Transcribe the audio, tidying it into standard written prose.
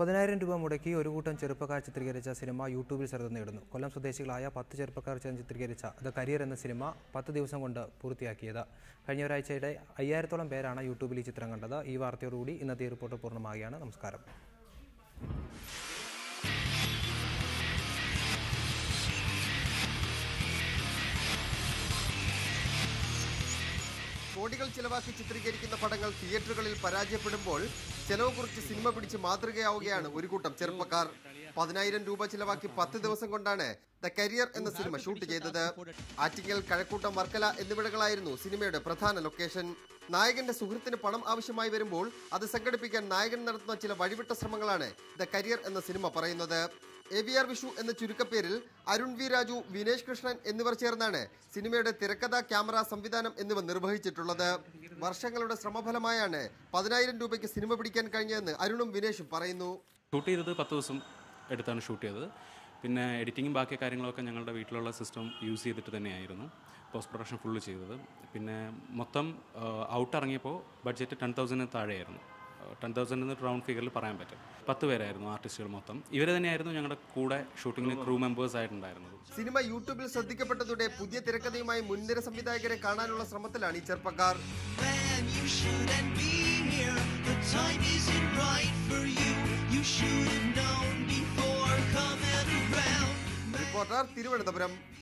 10,000 രൂപ മുടക്കി ഒരു കൂട്ടം ചെറുപ്പക്കാർ ചിത്രീകരിച്ച സിനിമ യൂട്യൂബിൽ ശ്രദ്ധ നേടുന്നു. കൊല്ലം സ്വദേശികളായ 10 ചെറുപ്പക്കാർ ചേർന്ന് ചിത്രീകരിച്ച ദ കരിയർ എന്ന സിനിമ 10 ദിവസം കൊണ്ട് പൂർത്തിയാക്കിയത്. കഴിഞ്ഞ ഒരാഴ്ചയുടെ 5000-ഓളം പേരാണ് യൂട്യൂബിൽ ഈ ചിത്രം കണ്ടത്. ഈ വാർത്തയോടുകൂടി ഇന്നത്തെ റിപ്പോർട്ട് പൂർണ്ണമാകുകയാണ്. നമസ്കാരം. കോടികൾ ചിലവാക്കി ചിത്രീകരിക്കുന്ന പടങ്ങൾ തിയേറ്ററുകളിൽ പരാജയപ്പെടുമ്പോൾ ചെലവ് കുറിച്ച് സിനിമ പിടിച്ച് മാതൃകയാവുകയാണ് ഒരു കൂട്ടം ചെറുപ്പക്കാർ. 10,000 രൂപ ചിലവാക്കി 10 ദിവസം കൊണ്ടാണ് ദ കരിയർ എന്ന സിനിമ ഷൂട്ട് ചെയ്തത്. ആറ്റിങ്ങൽ, കഴക്കൂട്ടം, വർക്കല എന്നിവിടങ്ങളായിരുന്നു സിനിമയുടെ പ്രധാന ലൊക്കേഷൻ. നായകന്റെ സുഹൃത്തിന് പണം ആവശ്യമായി വരുമ്പോൾ അത് സംഘടിപ്പിക്കാൻ നായകൻ നടത്തുന്ന ചില വഴിവിട്ട ശ്രമങ്ങളാണ് ദ കരിയർ എന്ന സിനിമ പറയുന്നത്. AVR വിഷു എന്ന ചുരുക്കപ്പേരിൽ അരുൺ വി രാജു, വിനേഷ് കൃഷ്ണൻ എന്നിവർ ചേർന്നാണ് സിനിമയുടെ തിരക്കഥ, ക്യാമറ, സംവിധാനം എന്നിവ നിർവഹിച്ചിട്ടുള്ളത്. വർഷങ്ങളുടെ ശ്രമഫലമായാണ് 10,000 രൂപയ്ക്ക് സിനിമ പിടിക്കാൻ കഴിഞ്ഞതെന്ന് അരുണും വിനേഷും പറയുന്നു. ഷൂട്ട് ചെയ്തത് 10 ദിവസം എടുത്താണ് ഷൂട്ട് ചെയ്തത്. പിന്നെ എഡിറ്റിങ്ങും ബാക്കി കാര്യങ്ങളൊക്കെ ഞങ്ങളുടെ വീട്ടിലുള്ള സിസ്റ്റം യൂസ് ചെയ്തിട്ട് തന്നെയായിരുന്നു പോസ്റ്റ് പ്രൊഡക്ഷൻ ഫുള്ള് ചെയ്തത്. പിന്നെ മൊത്തം ഔട്ട് ഇറങ്ങിയപ്പോൾ ബഡ്ജറ്റ് 10,000 താഴെയായിരുന്നു. 10,000 എന്ന് റൗണ്ട് ഫിഗറിൽ പറയാൻ പറ്റും. 10 പേരായിരുന്നു ആർട്ടിസ്റ്റുകൾ മൊത്തം. ഇവർ തന്നെയായിരുന്നു ഞങ്ങളുടെ കൂടെ ഷൂട്ടിങ്ങിന് ക്രൂ മെമ്പേഴ്സ് ആയിട്ടുണ്ടായിരുന്നത്. സിനിമ യൂട്യൂബിൽ ശ്രദ്ധിക്കപ്പെട്ടതോടെ പുതിയ തിരക്കഥയുമായി മുൻനിര സംവിധായകരെ കാണാനുള്ള ശ്രമത്തിലാണ് ഈ ചെറുപ്പക്കാർ. റിപ്പോർട്ടർ, തിരുവനന്തപുരം.